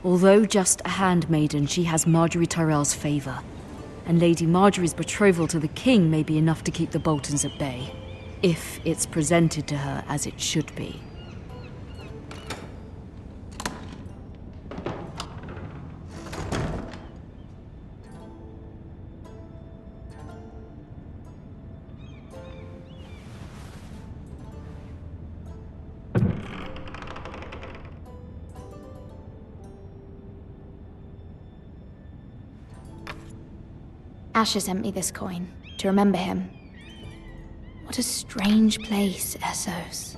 Although just a handmaiden, she has Marjorie Tyrell's favor. And Lady Marjorie's betrothal to the king may be enough to keep the Boltons at bay, if it's presented to her as it should be. Asher sent me this coin, to remember him. What a strange place, Essos.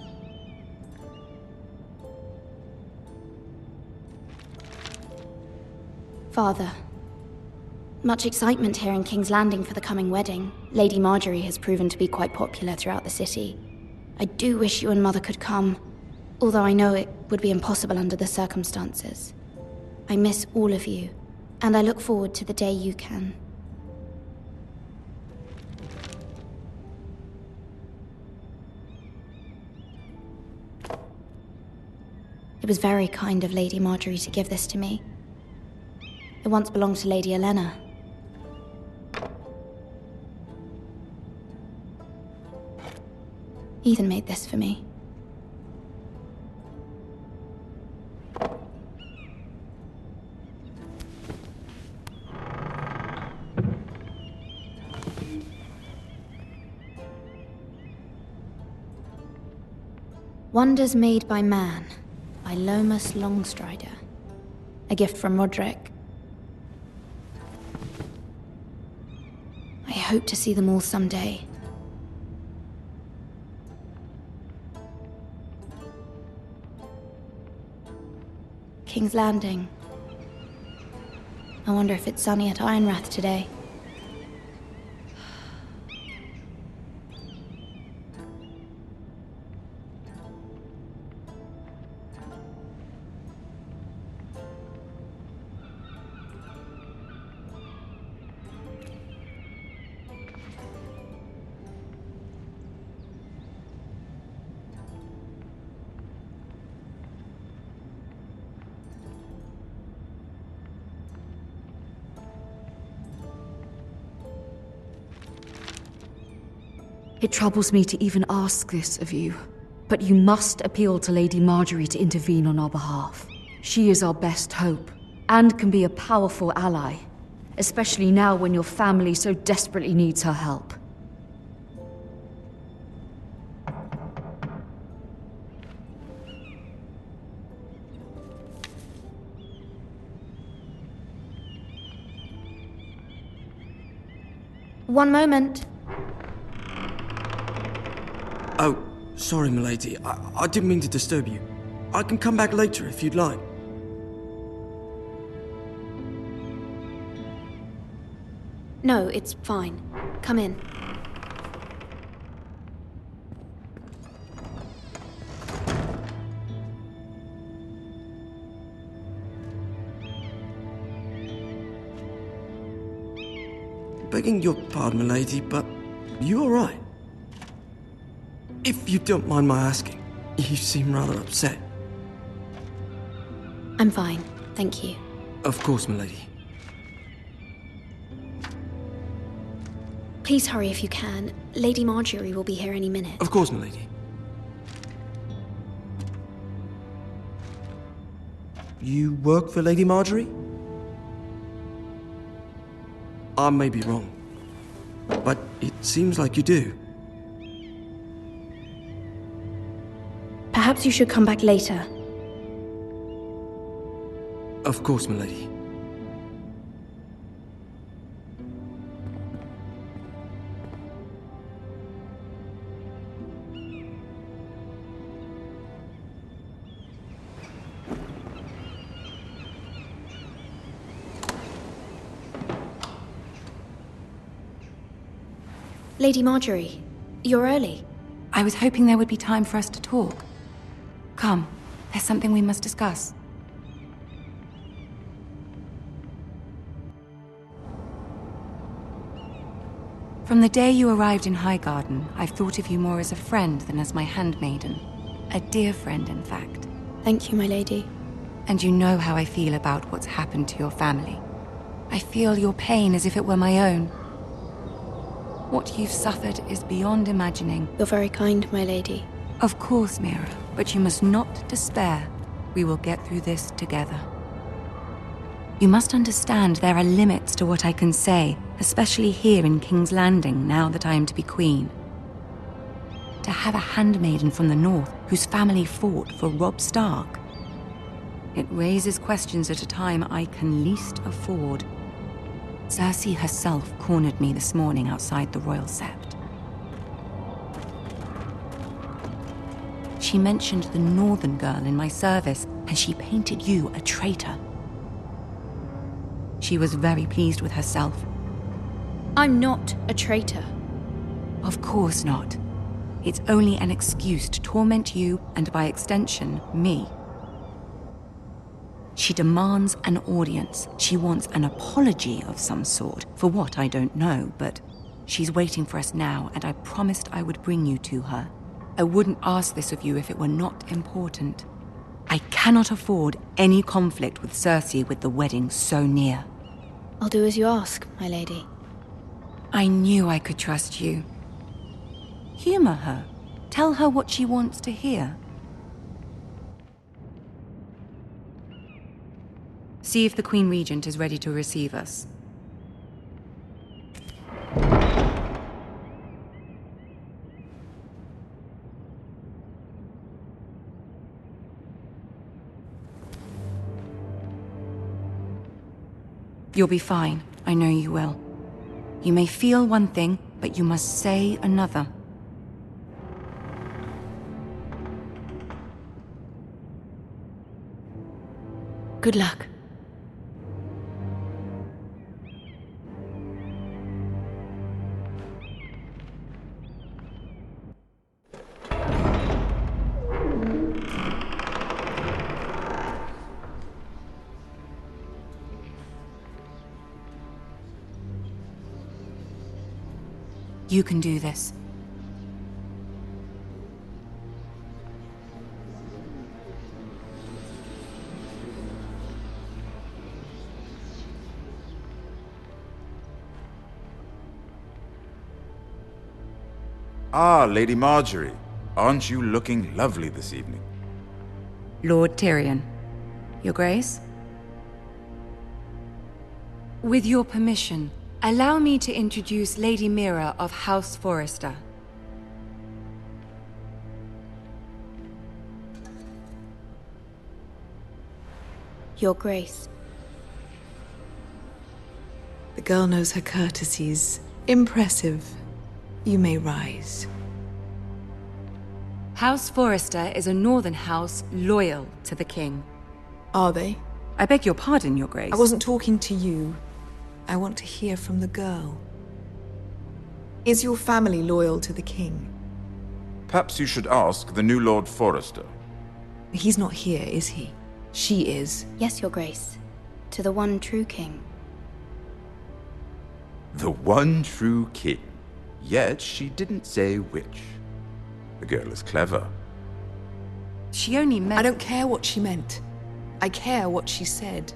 Father. Much excitement here in King's Landing for the coming wedding. Lady Marjorie has proven to be quite popular throughout the city. I do wish you and Mother could come, although I know it would be impossible under the circumstances. I miss all of you, and I look forward to the day you can. It was very kind of Lady Marjorie to give this to me. It once belonged to Lady Elena. Ethan made this for me. Wonders Made by Man, by Lomas Longstrider. A gift from Roderick. I hope to see them all someday. King's Landing. I wonder if it's sunny at Ironrath today. It troubles me to even ask this of you, but you must appeal to Lady Marjorie to intervene on our behalf. She is our best hope, and can be a powerful ally, especially now when your family so desperately needs her help. One moment. Oh, sorry, milady. I didn't mean to disturb you. I can come back later if you'd like. No, it's fine. Come in. Begging your pardon, milady, but you all right? If you don't mind my asking, you seem rather upset. I'm fine, thank you. Of course, milady. Please hurry if you can. Lady Marjorie will be here any minute. Of course, milady. You work for Lady Marjorie? I may be wrong, but it seems like you do. Perhaps you should come back later. Of course, milady. Lady Marjorie, you're early. I was hoping there would be time for us to talk. Come, there's something we must discuss. From the day you arrived in Highgarden, I've thought of you more as a friend than as my handmaiden. A dear friend, in fact. Thank you, my lady. And you know how I feel about what's happened to your family. I feel your pain as if it were my own. What you've suffered is beyond imagining. You're very kind, my lady. Of course, Mira, but you must not despair. We will get through this together. You must understand there are limits to what I can say, especially here in King's Landing, now that I am to be queen. To have a handmaiden from the north whose family fought for Robb Stark. It raises questions at a time I can least afford. Cersei herself cornered me this morning outside the Royal Sept. She mentioned the northern girl in my service, and she painted you a traitor. She was very pleased with herself. I'm not a traitor. Of course not. It's only an excuse to torment you, and by extension, me. She demands an audience. She wants an apology of some sort, for what I don't know, but she's waiting for us now, and I promised I would bring you to her. I wouldn't ask this of you if it were not important. I cannot afford any conflict with Cersei with the wedding so near. I'll do as you ask, my lady. I knew I could trust you. Humor her. Tell her what she wants to hear. See if the Queen Regent is ready to receive us. You'll be fine. I know you will. You may feel one thing, but you must say another. Good luck. You can do this. Ah, Lady Marjorie. Aren't you looking lovely this evening? Lord Tyrion. Your Grace? With your permission, allow me to introduce Lady Mira of House Forrester. Your Grace. The girl knows her courtesies. Impressive. You may rise. House Forrester is a northern house loyal to the king. Are they? I beg your pardon, Your Grace. I wasn't talking to you. I want to hear from the girl. Is your family loyal to the king? Perhaps you should ask the new Lord Forrester. He's not here, is he? She is. Yes, Your Grace. To the one true king. The one true king. Yet she didn't say which. The girl is clever. She only meant... I don't care what she meant. I care what she said.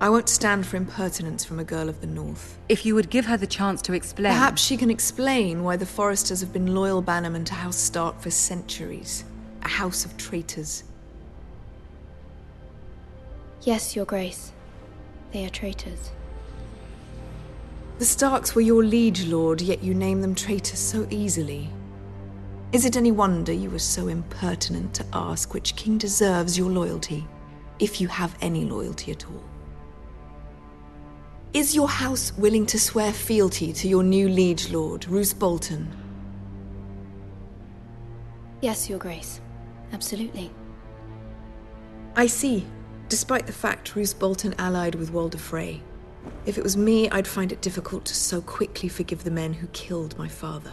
I won't stand for impertinence from a girl of the North. If you would give her the chance to explain... Perhaps she can explain why the Forresters have been loyal bannermen to House Stark for centuries. A house of traitors. Yes, Your Grace. They are traitors. The Starks were your liege lord, yet you name them traitors so easily. Is it any wonder you were so impertinent to ask which king deserves your loyalty, if you have any loyalty at all? Is your house willing to swear fealty to your new liege lord, Roose Bolton? Yes, Your Grace. Absolutely. I see, despite the fact Roose Bolton allied with Walder Frey. If it was me, I'd find it difficult to so quickly forgive the men who killed my father.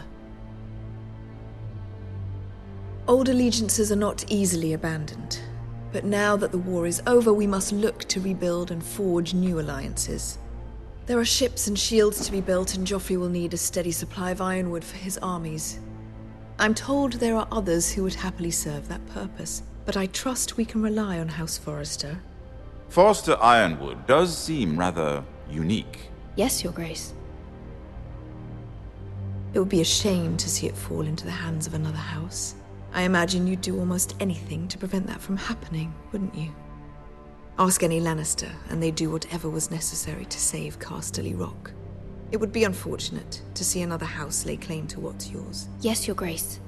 Old allegiances are not easily abandoned. But now that the war is over, we must look to rebuild and forge new alliances. There are ships and shields to be built, and Joffrey will need a steady supply of ironwood for his armies. I'm told there are others who would happily serve that purpose. but I trust we can rely on House Forrester. Forster Ironwood does seem rather unique. Yes, Your Grace. It would be a shame to see it fall into the hands of another house. I imagine you'd do almost anything to prevent that from happening, wouldn't you? Ask any Lannister, and they'd do whatever was necessary to save Casterly Rock. It would be unfortunate to see another house lay claim to what's yours. Yes, Your Grace.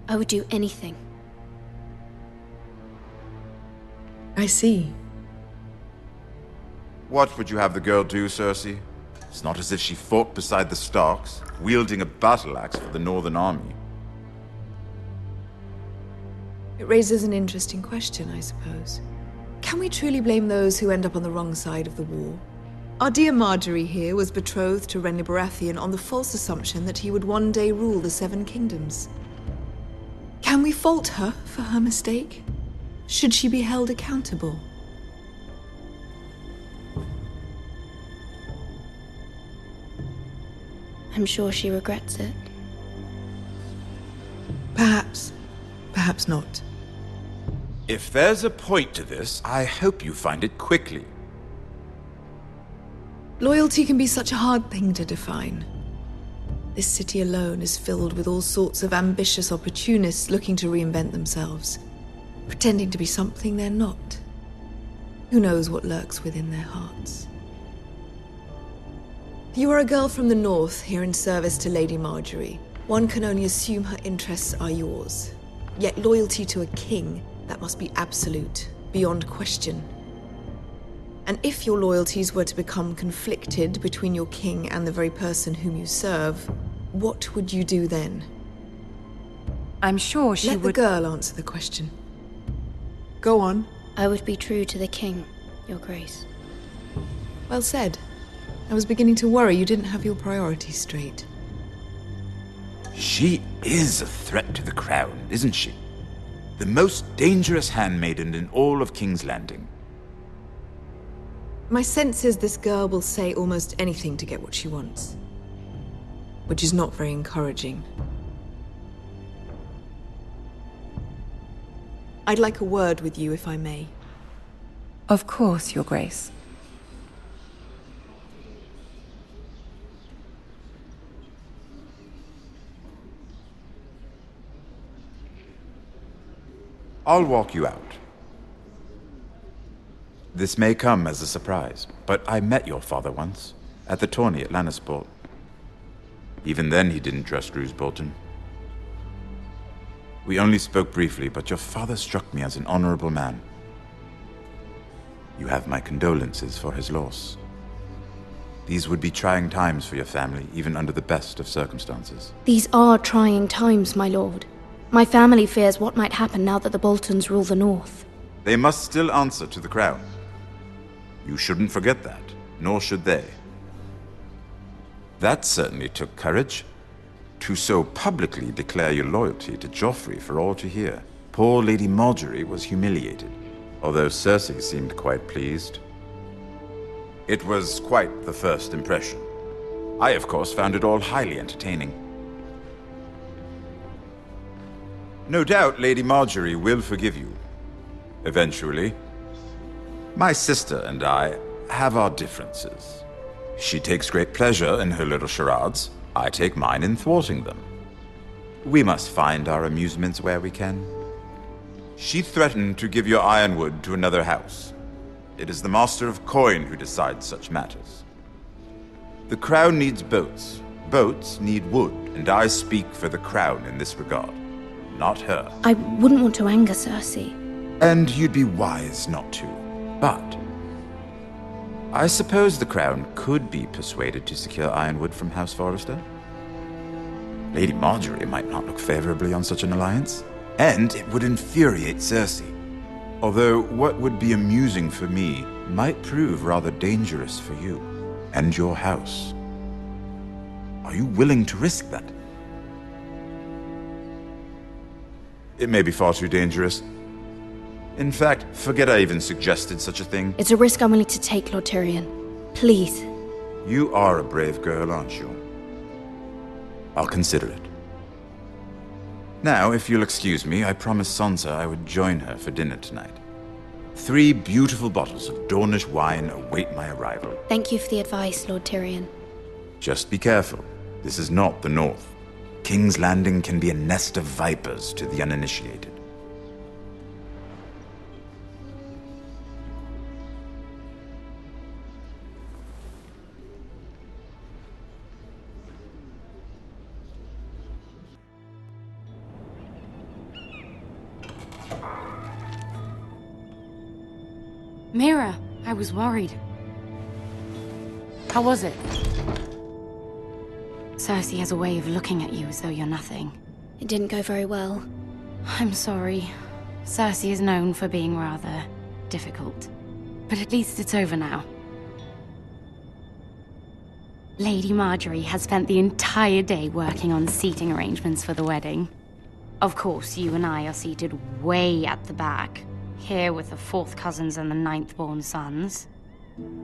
I would do anything. I see. What would you have the girl do, Cersei? It's not as if she fought beside the Starks, wielding a battle axe for the Northern Army. It raises an interesting question, I suppose. Can we truly blame those who end up on the wrong side of the war? Our dear Marjorie here was betrothed to Renly Baratheon on the false assumption that he would one day rule the Seven Kingdoms. Can we fault her for her mistake? Should she be held accountable? I'm sure she regrets it. Perhaps. Perhaps not. If there's a point to this, I hope you find it quickly. Loyalty can be such a hard thing to define. This city alone is filled with all sorts of ambitious opportunists looking to reinvent themselves, pretending to be something they're not. Who knows what lurks within their hearts? You are a girl from the north, here in service to Lady Marjorie. One can only assume her interests are yours. Yet loyalty to a king, that must be absolute, beyond question. And if your loyalties were to become conflicted between your king and the very person whom you serve, what would you do then? I'm sure she Let would... the girl answer the question. Go on. I would be true to the king, Your Grace. Well said. I was beginning to worry you didn't have your priorities straight. She is a threat to the crown, isn't she? The most dangerous handmaiden in all of King's Landing. My sense is this girl will say almost anything to get what she wants. Which is not very encouraging. I'd like a word with you, if I may. Of course, Your Grace. I'll walk you out. This may come as a surprise, but I met your father once, at the tourney at Lannisport. Even then he didn't trust Roose Bolton. We only spoke briefly, but your father struck me as an honorable man. You have my condolences for his loss. These would be trying times for your family, even under the best of circumstances. These are trying times, my lord. My family fears what might happen now that the Boltons rule the North. They must still answer to the crown. You shouldn't forget that, nor should they. That certainly took courage. To so publicly declare your loyalty to Joffrey for all to hear. Poor Lady Marjorie was humiliated, although Cersei seemed quite pleased. It was quite the first impression. I, of course, found it all highly entertaining. No doubt Lady Marjorie will forgive you. Eventually. My sister and I have our differences. She takes great pleasure in her little charades. I take mine in thwarting them. We must find our amusements where we can. She threatened to give your ironwood to another house. It is the Master of Coin who decides such matters. The crown needs boats. Boats need wood, and I speak for the crown in this regard. Not her. I wouldn't want to anger Cersei. And you'd be wise not to. But I suppose the crown could be persuaded to secure ironwood from House Forrester. Lady Marjorie might not look favorably on such an alliance, and it would infuriate Cersei. Although what would be amusing for me might prove rather dangerous for you and your house. Are you willing to risk that? It may be far too dangerous. In fact, forget I even suggested such a thing. It's a risk I'm willing to take, Lord Tyrion. Please. You are a brave girl, aren't you? I'll consider it. Now, if you'll excuse me, I promised Sansa I would join her for dinner tonight. 3 beautiful bottles of Dornish wine await my arrival. Thank you for the advice, Lord Tyrion. Just be careful. This is not the North. King's Landing can be a nest of vipers to the uninitiated. Mira, I was worried. How was it? Cersei has a way of looking at you as though you're nothing. It didn't go very well. I'm sorry. Cersei is known for being rather difficult. But at least it's over now. Lady Marjorie has spent the entire day working on seating arrangements for the wedding. Of course, you and I are seated way at the back, here with the 4th cousins and the 9th-born sons.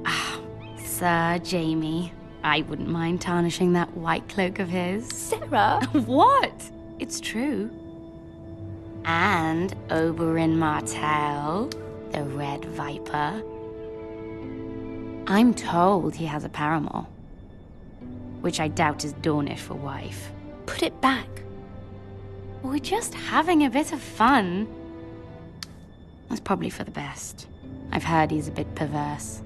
Ah, Sir Jaime. I wouldn't mind tarnishing that white cloak of his. Sarah! What? It's true. And Oberyn Martell, the Red Viper. I'm told he has a paramour, which I doubt is Dornish for wife. Put it back. We're just having a bit of fun. That's probably for the best. I've heard he's a bit perverse.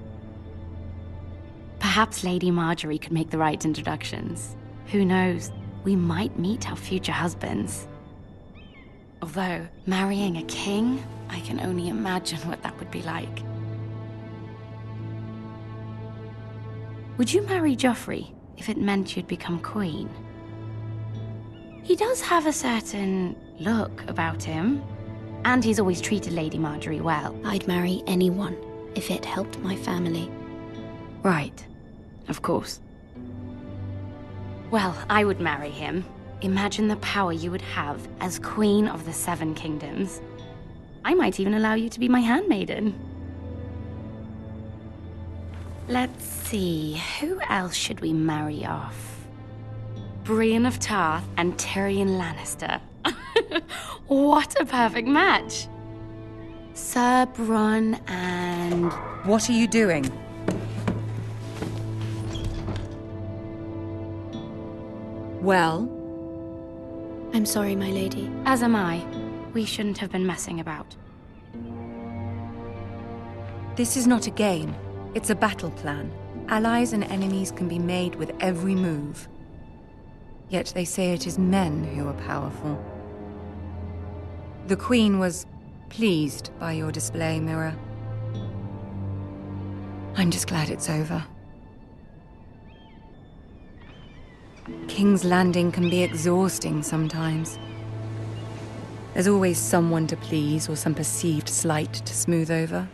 Perhaps Lady Marjorie could make the right introductions. Who knows? We might meet our future husbands. Although, marrying a king, I can only imagine what that would be like. Would you marry Joffrey if it meant you'd become queen? He does have a certain look about him, and he's always treated Lady Marjorie well. I'd marry anyone if it helped my family. Right. Of course. Well, I would marry him. Imagine the power you would have as Queen of the 7 Kingdoms. I might even allow you to be my handmaiden. Let's see, who else should we marry off? Brienne of Tarth and Tyrion Lannister. What a perfect match! Sir Bronn and... What are you doing? Well? I'm sorry, my lady. As am I. We shouldn't have been messing about. This is not a game. It's a battle plan. Allies and enemies can be made with every move. Yet they say it is men who are powerful. The Queen was pleased by your display, Mira. I'm just glad it's over. King's Landing can be exhausting sometimes. There's always someone to please or some perceived slight to smooth over.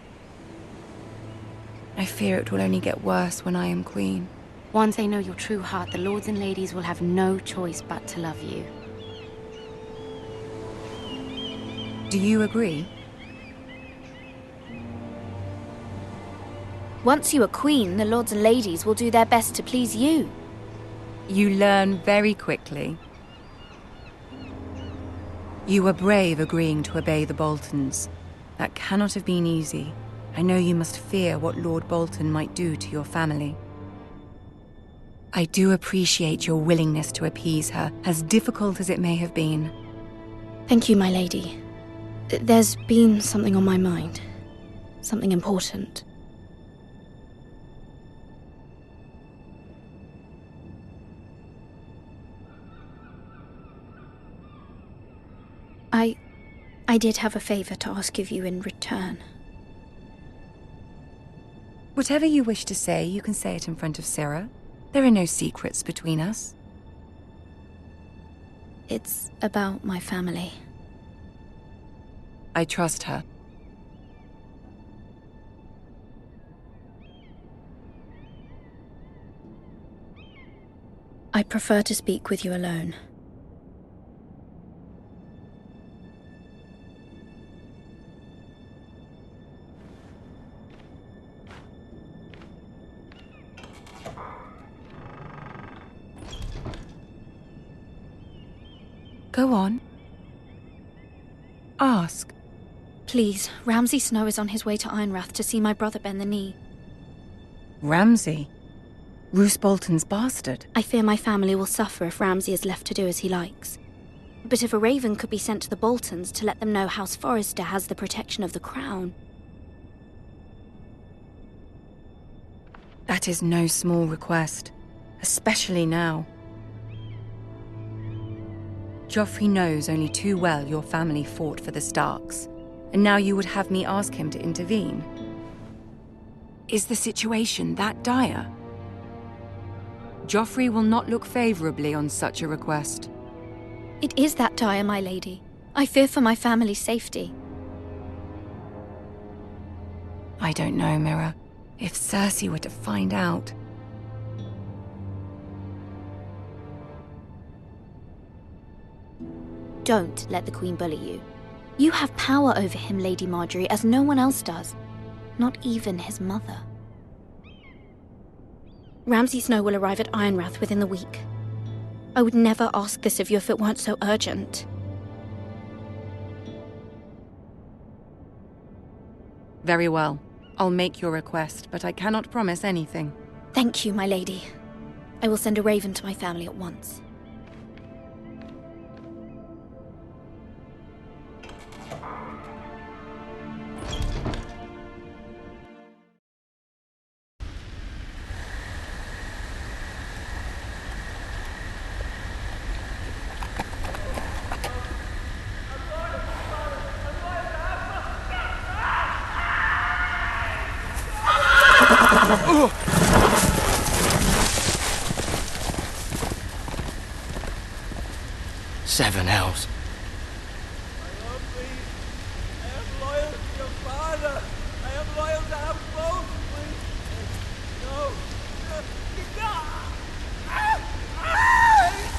I fear it will only get worse when I am queen. Once they know your true heart, the lords and ladies will have no choice but to love you. Do you agree? Once you are queen, the lords and ladies will do their best to please you. You learn very quickly. You were brave agreeing to obey the Boltons. That cannot have been easy. I know you must fear what Lord Bolton might do to your family. I do appreciate your willingness to appease her, as difficult as it may have been. Thank you, my lady. There's been something on my mind. Something important. I did have a favor to ask of you in return. Whatever you wish to say, you can say it in front of Sarah. There are no secrets between us. It's about my family. I trust her. I prefer to speak with you alone. Go on. ask? Please, Ramsay Snow is on his way to Ironrath to see my brother bend the knee. Ramsay? Roose Bolton's bastard? I fear my family will suffer if Ramsay is left to do as he likes. But if a raven could be sent to the Boltons to let them know House Forrester has the protection of the crown... That is no small request, especially now. Joffrey knows only too well your family fought for the Starks, and now you would have me ask him to intervene. Is the situation that dire? Joffrey will not look favorably on such a request. It is that dire, my lady. I fear for my family's safety. I don't know, Mira. If Cersei were to find out... Don't let the Queen bully you. You have power over him, Lady Marjorie, as no one else does. Not even his mother. Ramsay Snow will arrive at Ironrath within the week. I would never ask this of you if it weren't so urgent. Very well. I'll make your request, but I cannot promise anything. Thank you, my lady. I will send a raven to my family at once. Seven hells. I am loyal to your father. I am loyal to House Bolton, please. No.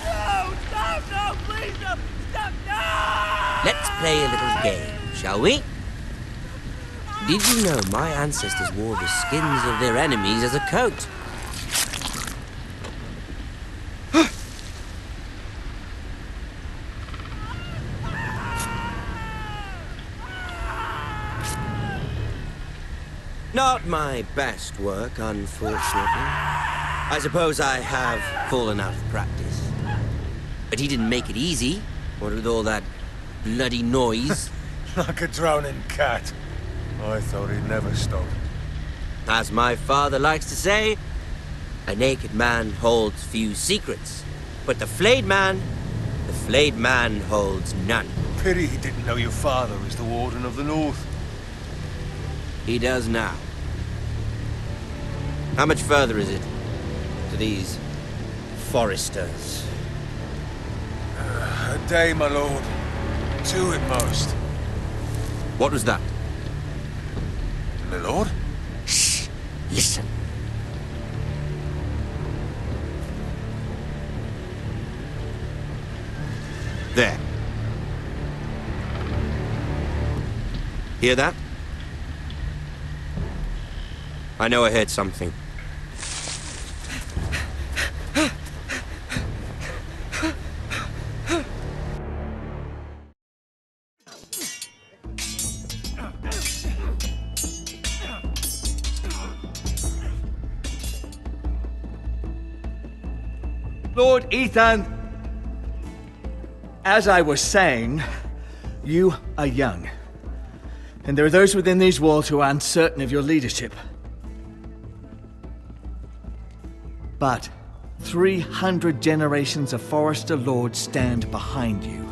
No, stop, no, please, no, stop, no! Let's play a little game, shall we? Did you know my ancestors wore the skins of their enemies as a coat? Not my best work, unfortunately. I suppose I have fallen out of practice. But he didn't make it easy, what with all that bloody noise. Like a drowning cat. I thought he'd never stop. As my father likes to say, a naked man holds few secrets. But the flayed man holds none. Pity he didn't know your father was the Warden of the North. He does now. How much further is it to these Forresters? A day, my lord. 2 at most. What was that? My lord? Shh! Listen. There. Hear that? I know I heard something. Lord Ethan, as I was saying, you are young. And there are those within these walls who are uncertain of your leadership. But 300 generations of Forrester lords stand behind you.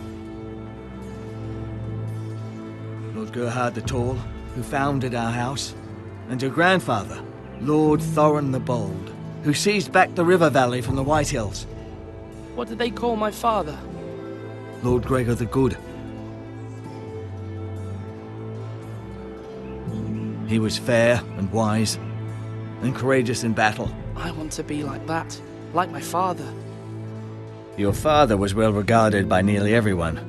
Lord Gerhard the Tall, who founded our house, and your grandfather, Lord Thorin the Bold, who seized back the river valley from the White Hills. What did they call my father? Lord Gregor the Good. He was fair and wise, and courageous in battle. I want to be like that, like my father. Your father was well regarded by nearly everyone.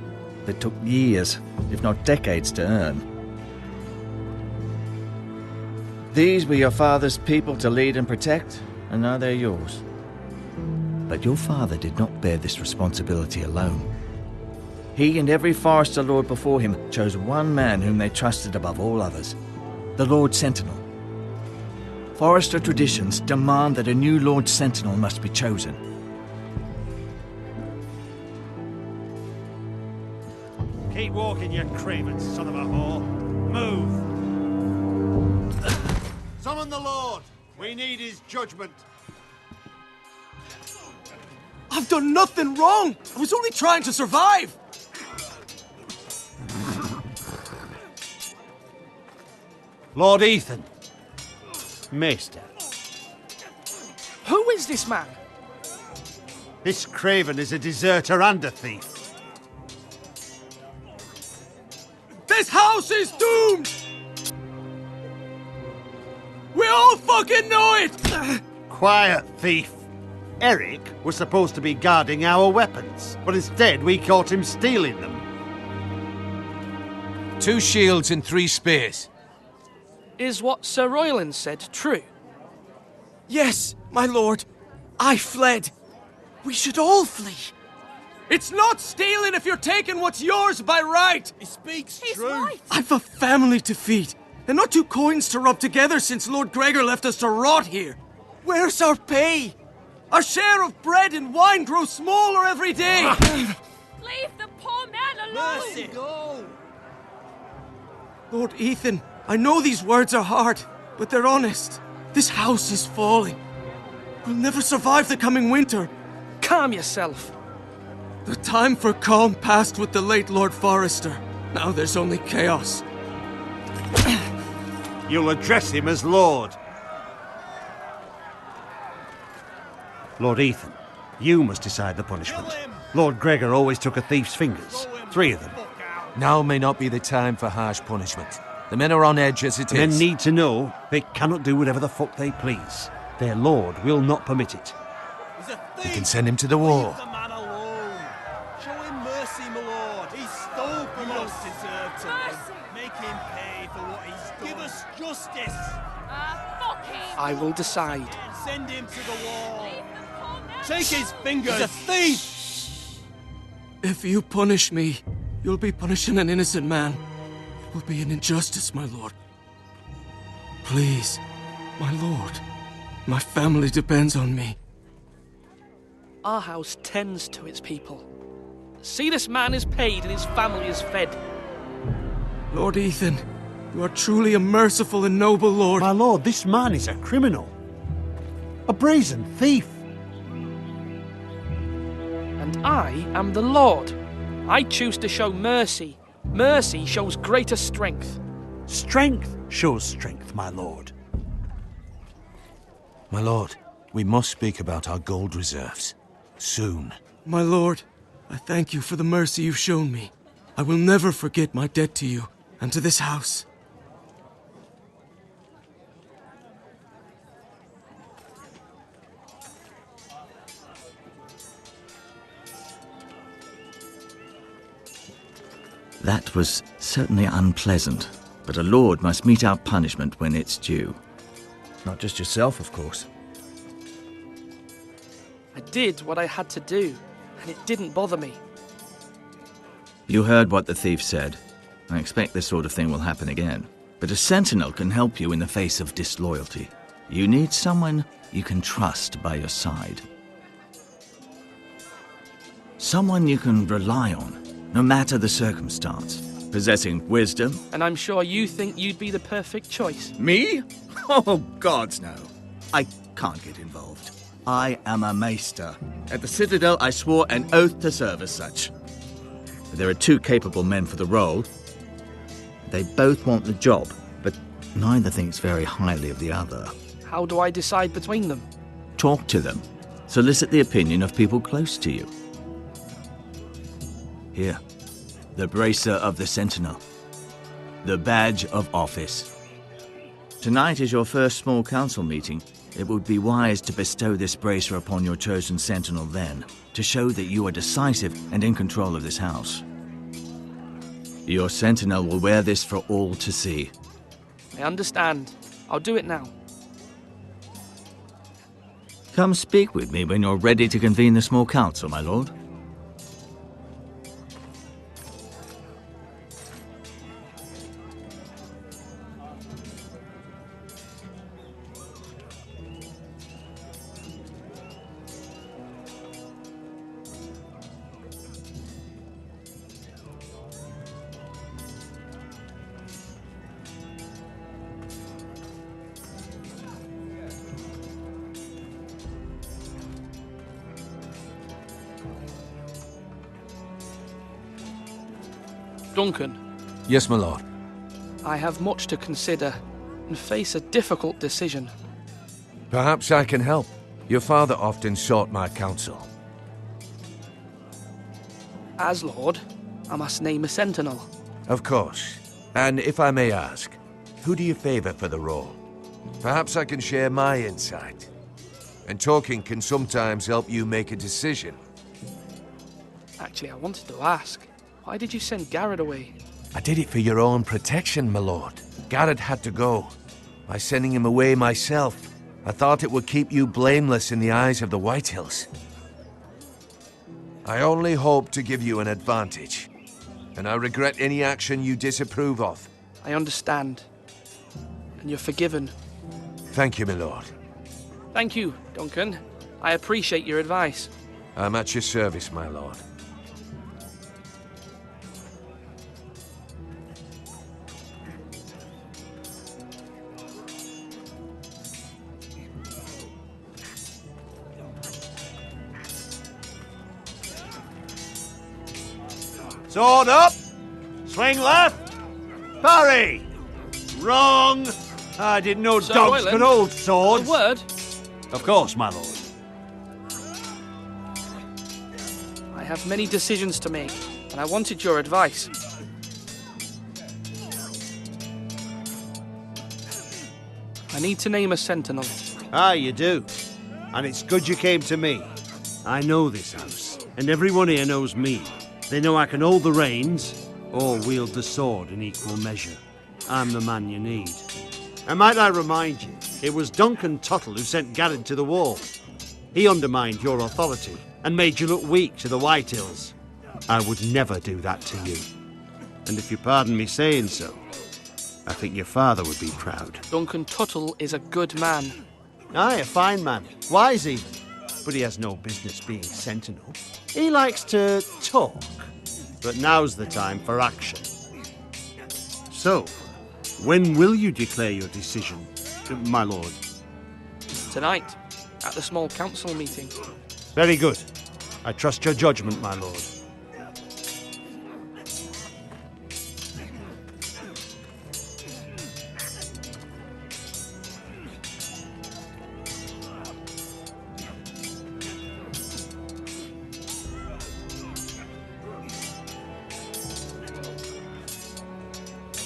It took years, if not decades, to earn. These were your father's people to lead and protect, and now they're yours. But your father did not bear this responsibility alone. He and every Forester Lord before him chose one man whom they trusted above all others, the Lord Sentinel. Forester traditions demand that a new Lord Sentinel must be chosen. Keep walking, you craven son of a whore. Move! Summon the Lord! We need his judgment. I've done nothing wrong! I was only trying to survive! Lord Ethan. Maester. Who is this man? This craven is a deserter and a thief. This house is doomed! We all fucking know it! Quiet, thief. Eric was supposed to be guarding our weapons, but instead we caught him stealing them. 2 shields and 3 spears. Is what Sir Royland said true? Yes, my lord. I fled. We should all flee. It's not stealing if you're taking what's yours by right. He speaks true. Right. I've a family to feed, and not 2 coins to rub together since Lord Gregor left us to rot here. Where's our pay? Our share of bread and wine grows smaller every day. Leave the poor man alone! Mercy, go! Lord Ethan, I know these words are hard, but they're honest. This house is falling. We'll never survive the coming winter. Calm yourself. The time for calm passed with the late Lord Forester. Now there's only chaos. You'll address him as Lord. Lord Ethan, you must decide the punishment. Lord Gregor always took a thief's fingers. 3 of them. Now may not be the time for harsh punishment. The men are on edge as it is. Men need to know they cannot do whatever the fuck they please. Their lord will not permit it. He's a thief. We can send him to the war. Leave the man alone. Show him mercy, my lord. He stole from us. Deserve to live. Make him pay for what he's done. Give us justice. Fuck him! I will decide. Send him to the wall. Take his fingers. He's a thief. If you punish me, you'll be punishing an innocent man. It will be an injustice, my lord. Please, my lord. My family depends on me. Our house tends to its people. See, this man is paid and his family is fed. Lord Ethan, you are truly a merciful and noble lord. My lord, this man is a criminal. A brazen thief. And I am the Lord. I choose to show mercy. Mercy shows greater strength. Strength shows strength, my lord. My lord, we must speak about our gold reserves. Soon. My lord, I thank you for the mercy you've shown me. I will never forget my debt to you and to this house. That was certainly unpleasant, but a lord must mete out punishment when it's due. Not just yourself, of course. I did what I had to do, and it didn't bother me. You heard what the thief said. I expect this sort of thing will happen again. But a sentinel can help you in the face of disloyalty. You need someone you can trust by your side. Someone you can rely on, no matter the circumstance. Possessing wisdom. And I'm sure you think you'd be the perfect choice. Me? Oh, gods no. I can't get involved. I am a maester. At the Citadel, I swore an oath to serve as such. There are 2 capable men for the role. They both want the job, but neither thinks very highly of the other. How do I decide between them? Talk to them. Solicit the opinion of people close to you. Here, the bracer of the Sentinel. The badge of office. Tonight is your first small council meeting. It would be wise to bestow this bracer upon your chosen Sentinel then, to show that you are decisive and in control of this house. Your Sentinel will wear this for all to see. I understand. I'll do it now. Come speak with me when you're ready to convene the small council, my lord. Duncan, Yes, my lord. I have much to consider and face a difficult decision. Perhaps I can help. Your father often sought my counsel. As Lord, I must name a sentinel. Of course. And if I may ask, who do you favor for the role? Perhaps I can share my insight. And talking can sometimes help you make a decision. Actually, I wanted to ask, why did you send Garrett away? I did it for your own protection, my lord. Garrett had to go. By sending him away myself, I thought it would keep you blameless in the eyes of the Whitehills. I only hope to give you an advantage, and I regret any action you disapprove of. I understand. And you're forgiven. Thank you, my lord. Thank you, Duncan. I appreciate your advice. I'm at your service, my lord. Sword up! Swing left! Parry! Wrong! I didn't know Sir dogs Royland, could hold swords. A word? Of course, my lord. I have many decisions to make, and I wanted your advice. I need to name a sentinel. Ah, you do. And it's good you came to me. I know this house, and everyone here knows me. They know I can hold the reins, or wield the sword in equal measure. I'm the man you need. And might I remind you, it was Duncan Tuttle who sent Garrett to the wall. He undermined your authority, and made you look weak to the Whitehills. I would never do that to you. And if you pardon me saying so, I think your father would be proud. Duncan Tuttle is a good man. Aye, a fine man. Wise even. But he has no business being sentinel. He likes to talk. But now's the time for action. So, when will you declare your decision, my lord? Tonight, at the small council meeting. Very good. I trust your judgment, my lord.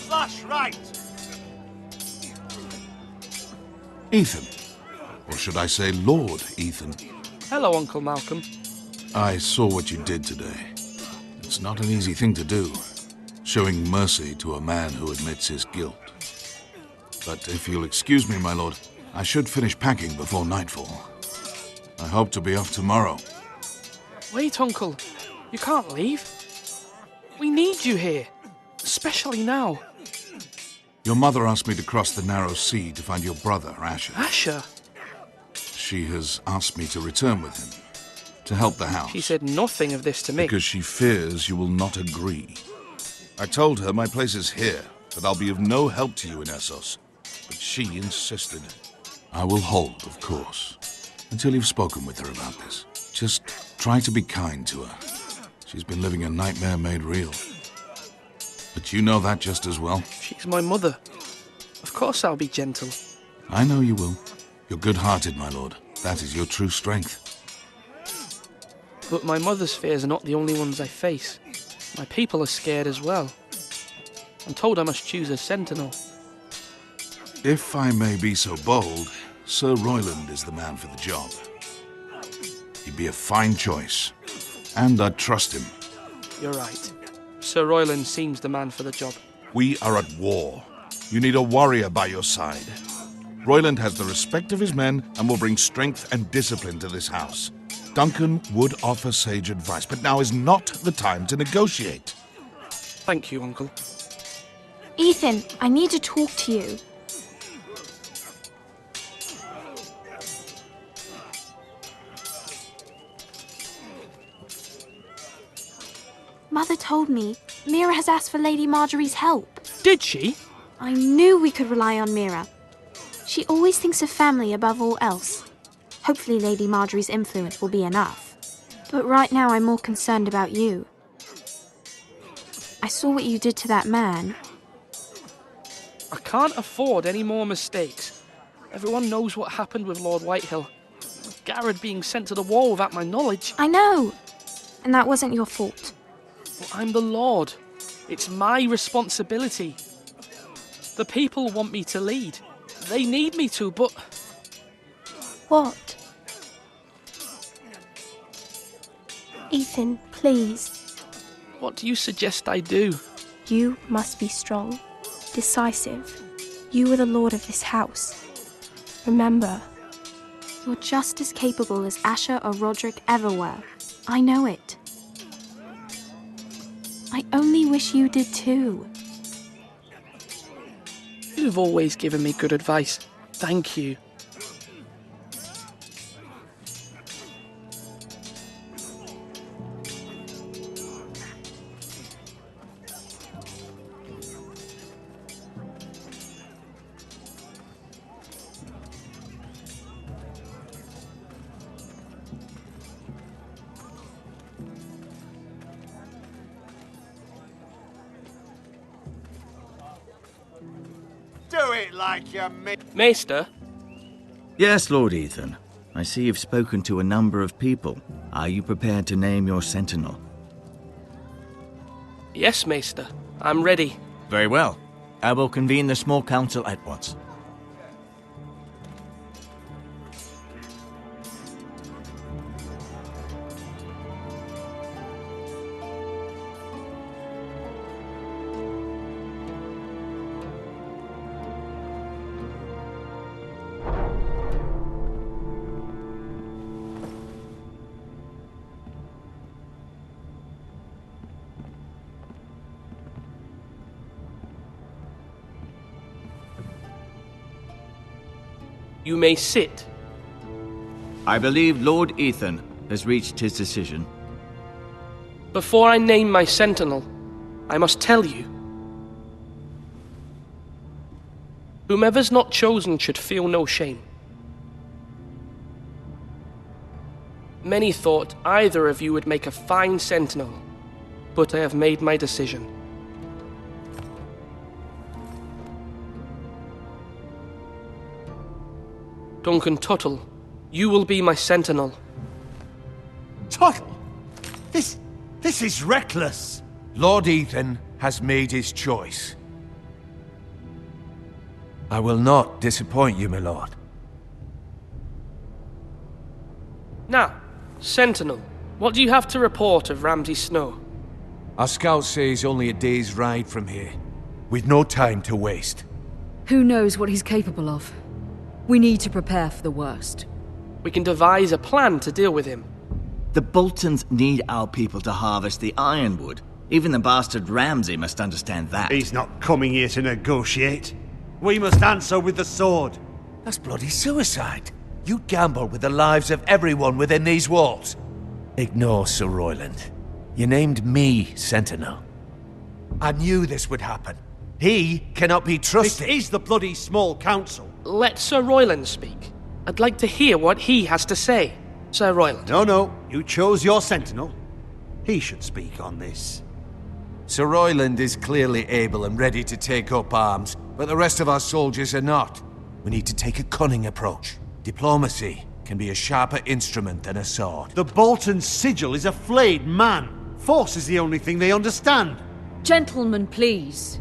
Flash right! Ethan. Or should I say Lord Ethan? Hello, Uncle Malcolm. I saw what you did today. It's not an easy thing to do, showing mercy to a man who admits his guilt. But if you'll excuse me, my lord, I should finish packing before nightfall. I hope to be off tomorrow. Wait, Uncle. You can't leave. We need you here, especially now. Your mother asked me to cross the narrow sea to find your brother, Asher. Asher? She has asked me to return with him, to help the house. She said nothing of this to me. Because she fears you will not agree. I told her my place is here, that I'll be of no help to you in Essos. But she insisted. I will hold, of course, until you've spoken with her about this. Just try to be kind to her. She's been living a nightmare made real. But you know that just as well. She's my mother. Of course I'll be gentle. I know you will. You're good-hearted, my lord. That is your true strength. But my mother's fears are not the only ones I face. My people are scared as well. I'm told I must choose a sentinel. If I may be so bold, Sir Royland is the man for the job. He'd be a fine choice, and I'd trust him. You're right. Sir Royland seems the man for the job. We are at war. You need a warrior by your side. Royland has the respect of his men and will bring strength and discipline to this house. Duncan would offer sage advice, but now is not the time to negotiate. Thank you, Uncle. Ethan, I need to talk to you. Mother told me Mira has asked for Lady Marjorie's help. Did she? I knew we could rely on Mira. She always thinks of family above all else. Hopefully Lady Marjorie's influence will be enough. But right now I'm more concerned about you. I saw what you did to that man. I can't afford any more mistakes. Everyone knows what happened with Lord Whitehill. Garrett being sent to the wall without my knowledge. I know. And that wasn't your fault. Well, I'm the Lord. It's my responsibility. The people want me to lead. They need me to, but... What? Ethan, please. What do you suggest I do? You must be strong, decisive. You are the lord of this house. Remember, you're just as capable as Asher or Roderick ever were. I know it. I only wish you did too. You've always given me good advice. Thank you. Do it like you Maester? Yes, Lord Ethan. I see you've spoken to a number of people. Are you prepared to name your sentinel? Yes, Maester. I'm ready. Very well. I will convene the small council at once. You may sit. I believe Lord Ethan has reached his decision. Before I name my sentinel, I must tell you. Whomever's not chosen should feel no shame. Many thought either of you would make a fine sentinel, but I have made my decision. Duncan Tuttle, you will be my sentinel. Tuttle? This is reckless. Lord Ethan has made his choice. I will not disappoint you, my lord. Now, sentinel, what do you have to report of Ramsay Snow? Our scouts say he's only a day's ride from here. We've no time to waste. Who knows what he's capable of? We need to prepare for the worst. We can devise a plan to deal with him. The Boltons need our people to harvest the ironwood. Even the bastard Ramsay must understand that. He's not coming here to negotiate. We must answer with the sword. That's bloody suicide. You gamble with the lives of everyone within these walls. Ignore Sir Royland. You named me Sentinel. I knew this would happen. He cannot be trusted. This is the bloody small council. Let Sir Royland speak. I'd like to hear what he has to say. Sir Royland. No. You chose your sentinel. He should speak on this. Sir Royland is clearly able and ready to take up arms, but the rest of our soldiers are not. We need to take a cunning approach. Diplomacy can be a sharper instrument than a sword. The Bolton sigil is a flayed man. Force is the only thing they understand. Gentlemen, please.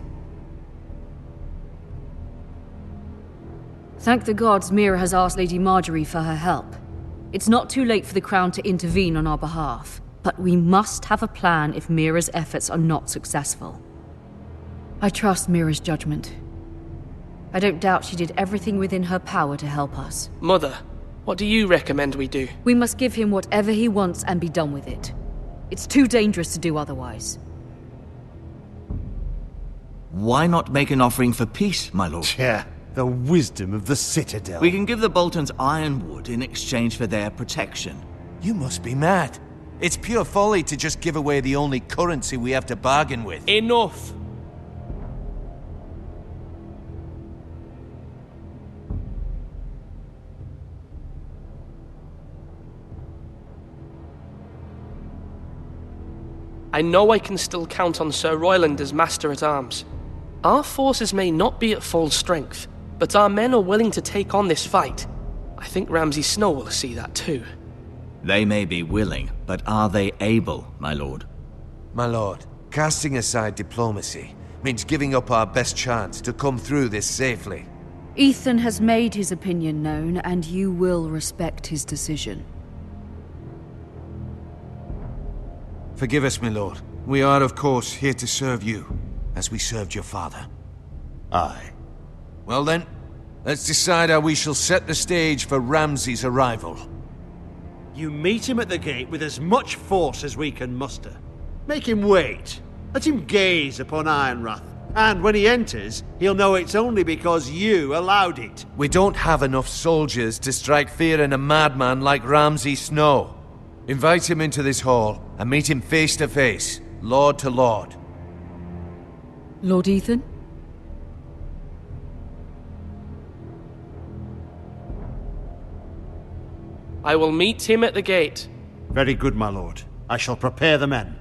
Thank the gods Mira has asked Lady Marjorie for her help. It's not too late for the Crown to intervene on our behalf, but we must have a plan if Mira's efforts are not successful. I trust Mira's judgment. I don't doubt she did everything within her power to help us. Mother, what do you recommend we do? We must give him whatever he wants and be done with it. It's too dangerous to do otherwise. Why not make an offering for peace, my lord? Yeah, the wisdom of the Citadel. We can give the Boltons ironwood in exchange for their protection. You must be mad. It's pure folly to just give away the only currency we have to bargain with. Enough! I know I can still count on Sir Royland as Master-at-Arms. Our forces may not be at full strength, but our men are willing to take on this fight. I think Ramsay Snow will see that too. They may be willing, but are they able, my lord? My lord, casting aside diplomacy means giving up our best chance to come through this safely. Ethan has made his opinion known, and you will respect his decision. Forgive us, my lord. We are, of course, here to serve you, as we served your father. Aye. Well then, let's decide how we shall set the stage for Ramsay's arrival. You meet him at the gate with as much force as we can muster. Make him wait. Let him gaze upon Ironrath. And when he enters, he'll know it's only because you allowed it. We don't have enough soldiers to strike fear in a madman like Ramsay Snow. Invite him into this hall and meet him face to face, lord to lord. Lord Ethan? I will meet him at the gate. Very good, my lord. I shall prepare the men.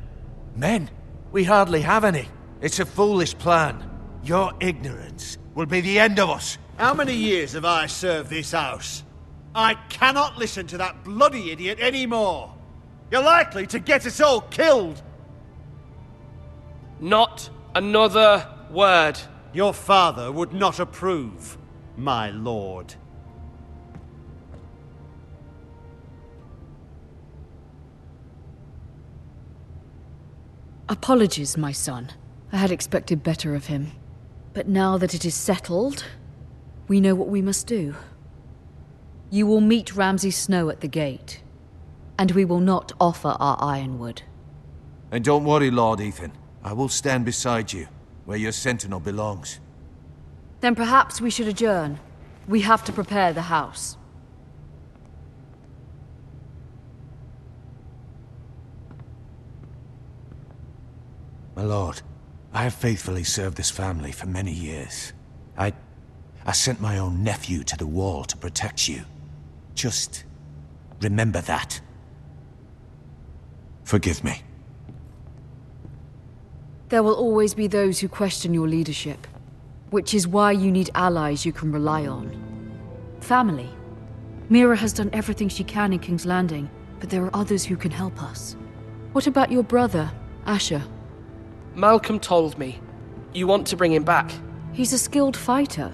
Men? We hardly have any. It's a foolish plan. Your ignorance will be the end of us. How many years have I served this house? I cannot listen to that bloody idiot anymore. You're likely to get us all killed. Not another word. Your father would not approve, my lord. Apologies, my son. I had expected better of him. But now that it is settled, we know what we must do. You will meet Ramsay Snow at the gate, and we will not offer our ironwood. And don't worry, Lord Ethan. I will stand beside you, where your sentinel belongs. Then perhaps we should adjourn. We have to prepare the house. My lord, I have faithfully served this family for many years. I sent my own nephew to the wall to protect you. Just remember that. Forgive me. There will always be those who question your leadership, which is why you need allies you can rely on. Family. Mira has done everything she can in King's Landing, but there are others who can help us. What about your brother, Asher? Malcolm told me. You want to bring him back? He's a skilled fighter.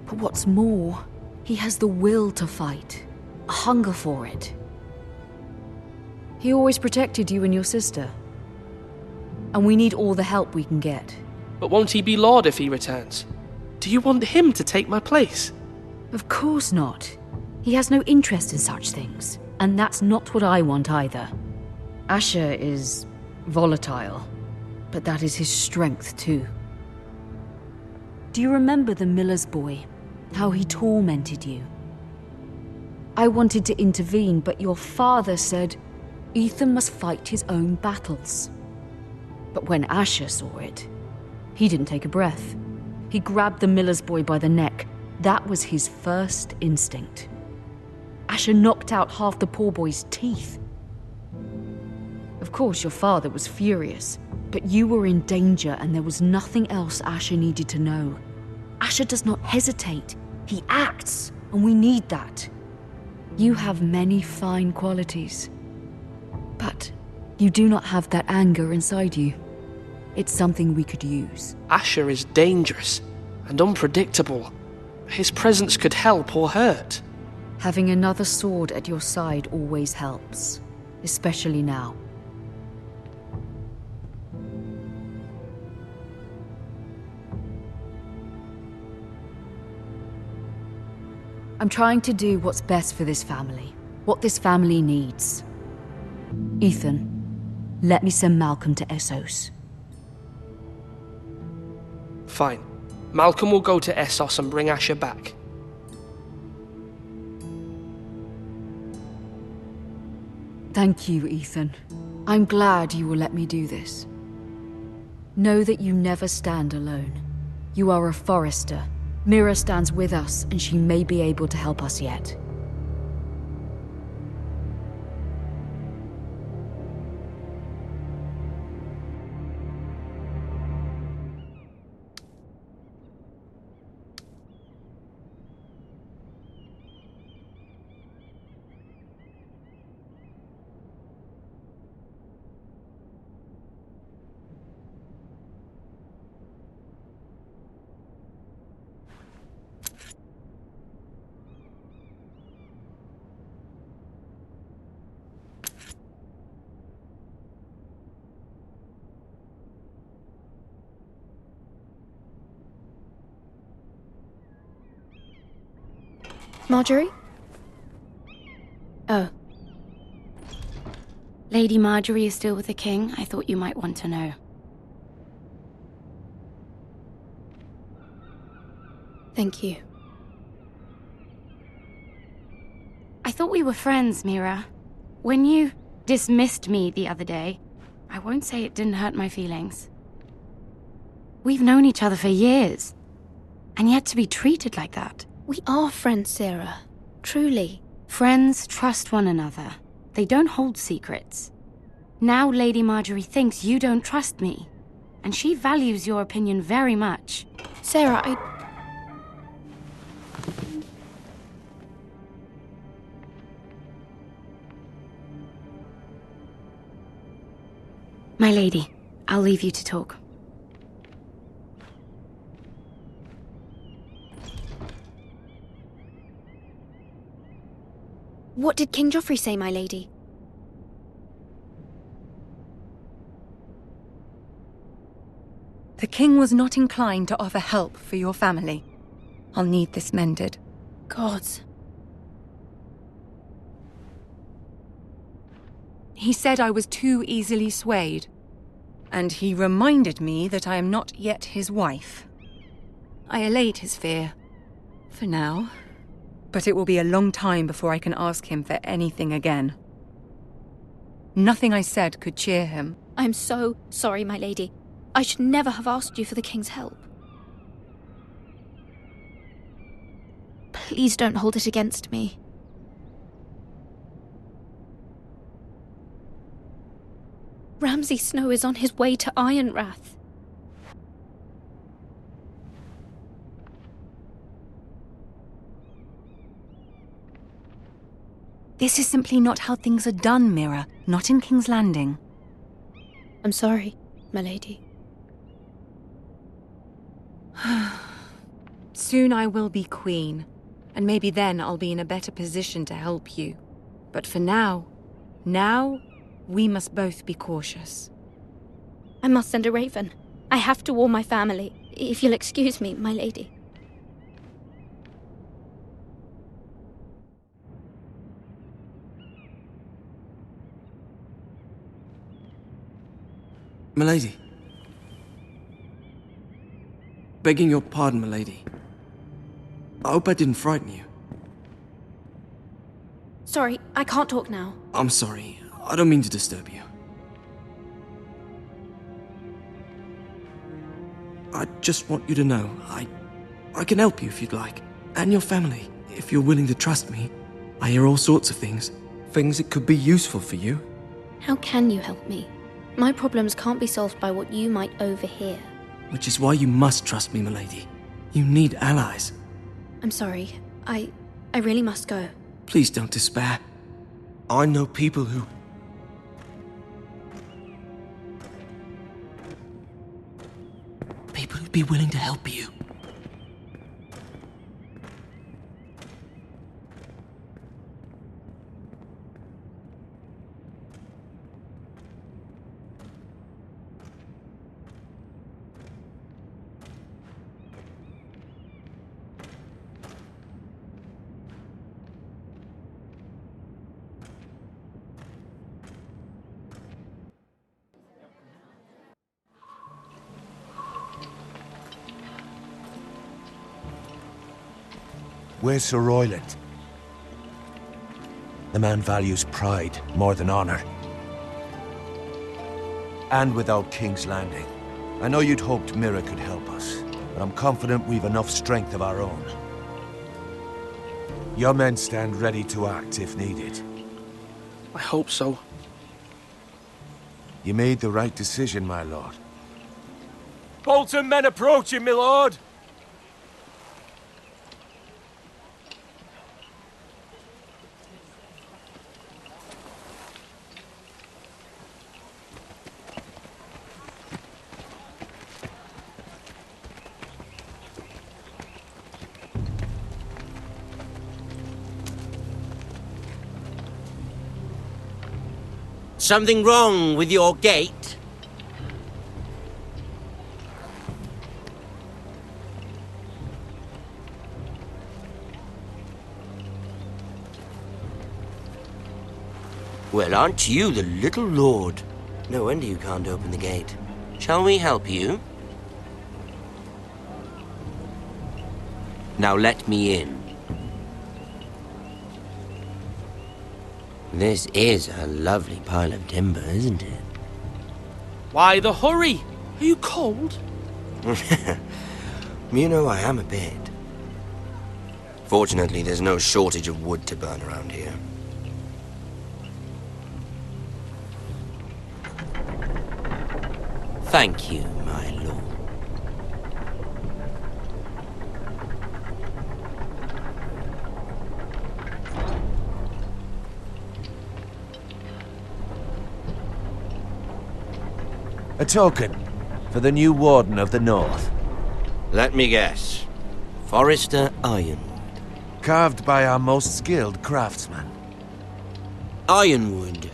But what's more, he has the will to fight. A hunger for it. He always protected you and your sister. And we need all the help we can get. But won't he be Lord if he returns? Do you want him to take my place? Of course not. He has no interest in such things. And that's not what I want either. Asher is volatile. But that is his strength too. Do you remember the miller's boy? How he tormented you? I wanted to intervene, but your father said Ethan must fight his own battles. But when Asher saw it, he didn't take a breath. He grabbed the miller's boy by the neck. That was his first instinct. Asher knocked out half the poor boy's teeth. Of course, your father was furious, but you were in danger and there was nothing else Asher needed to know. Asher does not hesitate. He acts, and we need that. You have many fine qualities, but you do not have that anger inside you. It's something we could use. Asher is dangerous and unpredictable. His presence could help or hurt. Having another sword at your side always helps, especially now. I'm trying to do what's best for this family, what this family needs. Ethan, let me send Malcolm to Essos. Fine. Malcolm will go to Essos and bring Asher back. Thank you, Ethan. I'm glad you will let me do this. Know that you never stand alone. You are a Forester. Mira stands with us, and she may be able to help us yet. Marjorie? Oh. Lady Marjorie is still with the king. I thought you might want to know. Thank you. I thought we were friends, Mira. When you dismissed me the other day, I won't say it didn't hurt my feelings. We've known each other for years, and yet to be treated like that. We are friends, Sarah. Truly. Friends trust one another. They don't hold secrets. Now Lady Marjorie thinks you don't trust me, and she values your opinion very much. Sarah, My lady, I'll leave you to talk. What did King Joffrey say, my lady? The king was not inclined to offer help for your family. I'll need this mended. Gods. He said I was too easily swayed. And he reminded me that I am not yet his wife. I allayed his fear. For now. But it will be a long time before I can ask him for anything again. Nothing I said could cheer him. I am so sorry, my lady. I should never have asked you for the king's help. Please don't hold it against me. Ramsay Snow is on his way to Ironrath. This is simply not how things are done, Mira. Not in King's Landing. I'm sorry, my lady. Soon I will be queen, and maybe then I'll be in a better position to help you. But for now, we must both be cautious. I must send a raven. I have to warn my family. If you'll excuse me, my lady. Milady. Begging your pardon, milady. I hope I didn't frighten you. Sorry, I can't talk now. I'm sorry. I don't mean to disturb you. I just want you to know, I can help you if you'd like. And your family, if you're willing to trust me. I hear all sorts of things. Things that could be useful for you. How can you help me? My problems can't be solved by what you might overhear. Which is why you must trust me, milady. You need allies. I'm sorry. I really must go. Please don't despair. I know people who'd be willing to help you. Where's Sir Royland? The man values pride more than honor. And without King's Landing. I know you'd hoped Mira could help us, but I'm confident we've enough strength of our own. Your men stand ready to act if needed. I hope so. You made the right decision, my lord. Bolton men approaching, my lord! Something wrong with your gate? Well, aren't you the little lord? No wonder you can't open the gate. Shall we help you? Now let me in. This is a lovely pile of timber, isn't it? Why the hurry? Are you cold? You know, I am a bit. Fortunately, there's no shortage of wood to burn around here. Thank you, my lord. A token for the new Warden of the North. Let me guess. Forrester Ironwood. Carved by our most skilled craftsman. Ironwood.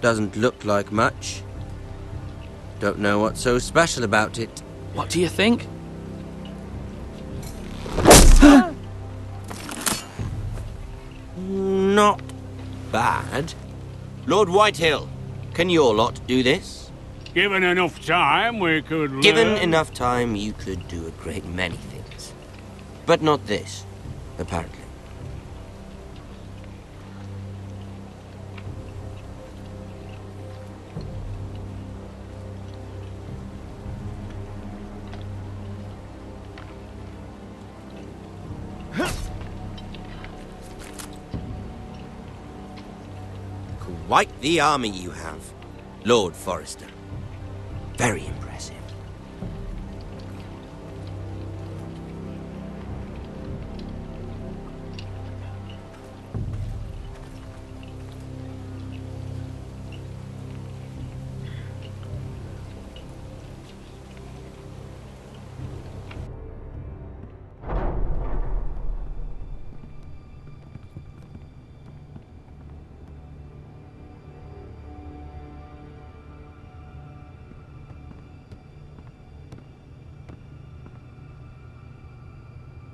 Doesn't look like much. Don't know what's so special about it. What do you think? Not bad. Lord Whitehill, can your lot do this? Given enough time, we could learn. Given enough time, you could do a great many things. But not this, apparently. Quite the army you have, Lord Forrester. Very impressive.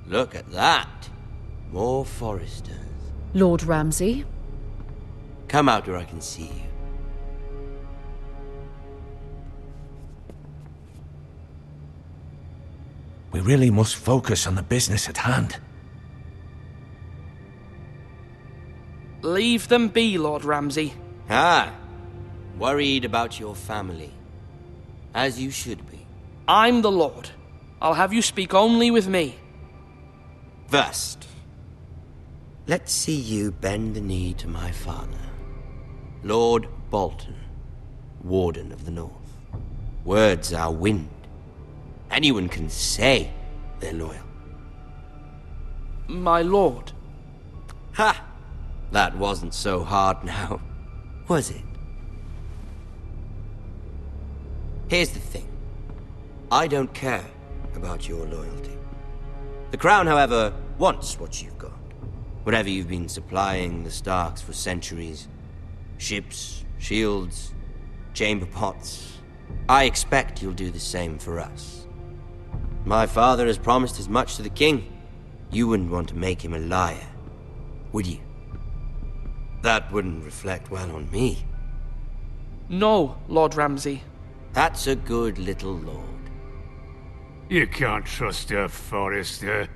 Look at that. More Forresters. Lord Ramsay? Come out where I can see you. We really must focus on the business at hand. Leave them be, Lord Ramsay. Ah, worried about your family. As you should be. I'm the Lord. I'll have you speak only with me. First, let's see you bend the knee to my father, Lord Bolton, Warden of the North. Words are wind. Anyone can say they're loyal. My lord. Ha! That wasn't so hard now, was it? Here's the thing. I don't care about your loyalty. The Crown, however, wants what you've got. Whatever you've been supplying the Starks for centuries. Ships, shields, chamber pots. I expect you'll do the same for us. My father has promised as much to the king. You wouldn't want to make him a liar, would you? That wouldn't reflect well on me. No, Lord Ramsay. That's a good little lord. You can't trust her, Forrester.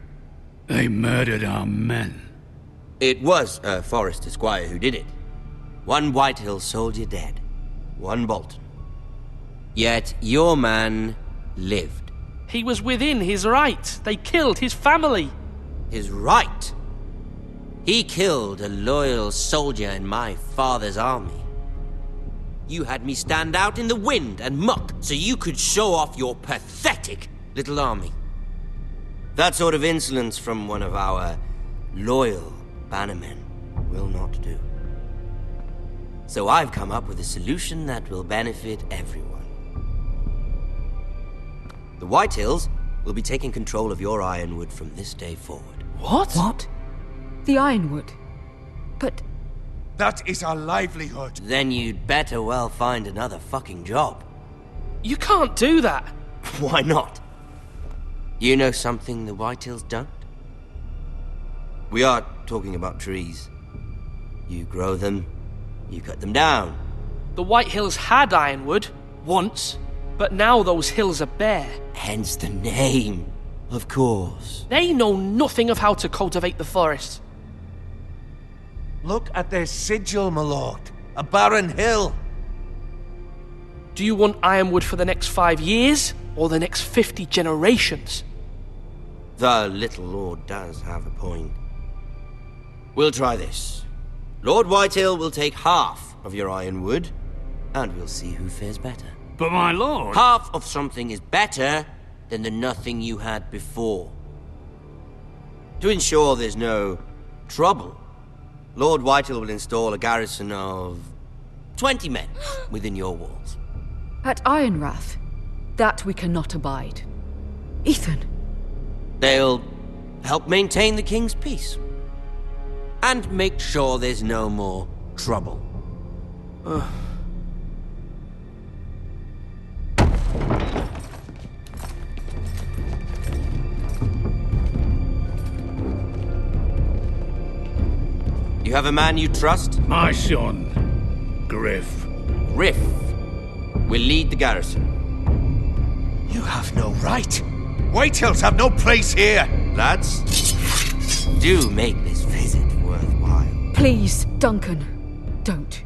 They murdered our men. It was a Forrester squire who did it. One Whitehill soldier dead. One Bolton. Yet your man lived. He was within his right. They killed his family. His right? He killed a loyal soldier in my father's army. You had me stand out in the wind and muck so you could show off your pathetic little army. That sort of insolence from one of our loyal bannermen will not do. So I've come up with a solution that will benefit everyone. The Whitehills will be taking control of your Ironwood from this day forward. What? What? The Ironwood? But... That is our livelihood. Then you'd better well find another fucking job. You can't do that. Why not? You know something the Whitehills don't? We are talking about trees. You grow them, You cut them down. The White Hills had ironwood, once, but now those hills are bare. Hence the name, of course. They know nothing of how to cultivate the forest. Look at their sigil, my lord. A barren hill. Do you want ironwood for the next 5 years, or the next 50 generations? The little lord does have a point. We'll try this. Lord Whitehill will take half of your ironwood, and we'll see who fares better. But my lord... Half of something is better than the nothing you had before. To ensure there's no trouble, Lord Whitehill will install a garrison of 20 men within your walls. At Ironrath? That we cannot abide. Ethan! They'll help maintain the king's peace. And make sure there's no more trouble. You have a man you trust? My son, Griff. Griff will lead the garrison. You have no right. Whitehills have no place here. Lads, do make this visit worthwhile. Please, Duncan, don't.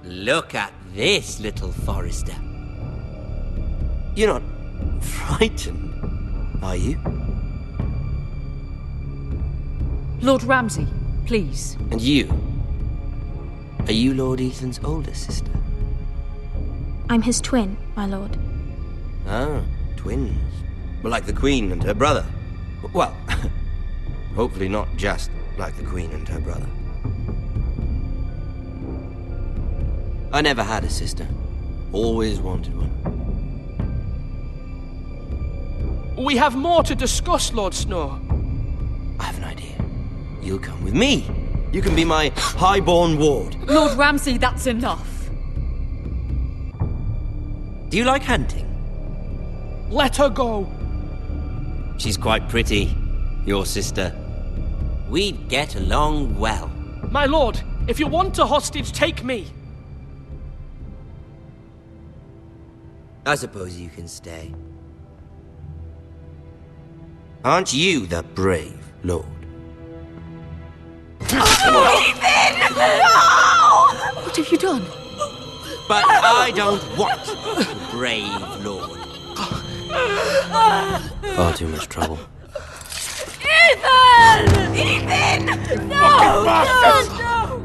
Look at this, little Forester. You're not frightened, are you? Lord Ramsay, please. And you? Are you Lord Ethan's older sister? I'm his twin, my lord. Ah, twins. Well, like the Queen and her brother. Well, hopefully not just like the Queen and her brother. I never had a sister. Always wanted one. We have more to discuss, Lord Snow. I have an idea. You'll come with me. You can be my highborn ward. Lord Ramsay, that's enough. Do you like hunting? Let her go. She's quite pretty, your sister. We'd get along well. My lord, if you want a hostage, take me. I suppose you can stay. Aren't you the brave lord? Ethan! No! What have you done? But I don't want the brave lord. Far too much trouble. Ethan! Ethan! No! No!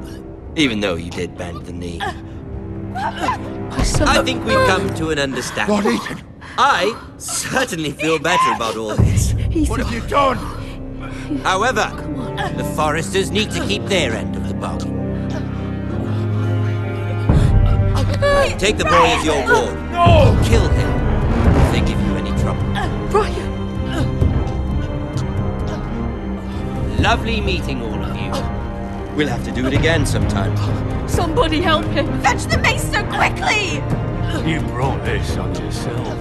Even though you did bend the knee. My son. I think we've come to an understanding. Lord Ethan! I certainly feel better about all this. What have you done? However, the Foresters need to keep their end of the bargain. Take the boy as your ward. No! Kill him if they give you any trouble. Brian! Lovely meeting all of you. We'll have to do it again sometime. Somebody help him! Fetch the mace so quickly! You brought this on yourself.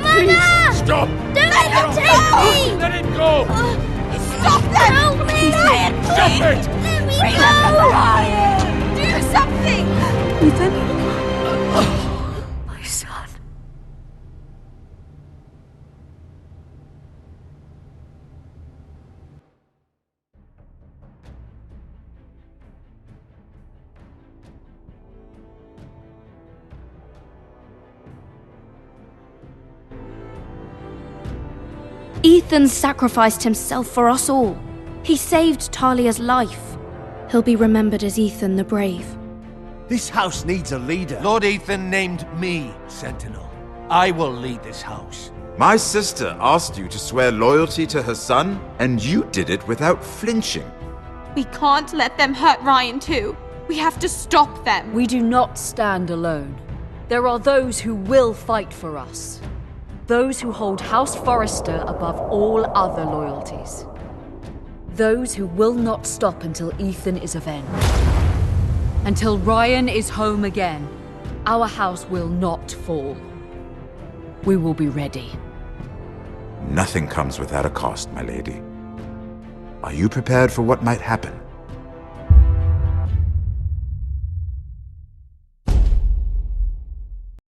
Mother! Stop! Don't let him take me! Let it go! Stop them! Help me! Ryan, Stop it! Let me go! Ryan! Do something! Ethan? My son. Ethan sacrificed himself for us all. He saved Talia's life. He'll be remembered as Ethan the Brave. This house needs a leader. Lord Ethan named me Sentinel. I will lead this house. My sister asked you to swear loyalty to her son, and you did it without flinching. We can't let them hurt Ryan too. We have to stop them. We do not stand alone. There are those who will fight for us. Those who hold House Forrester above all other loyalties. Those who will not stop until Ethan is avenged. Until Ryan is home again, our house will not fall. We will be ready. Nothing comes without a cost, my lady. Are you prepared for what might happen?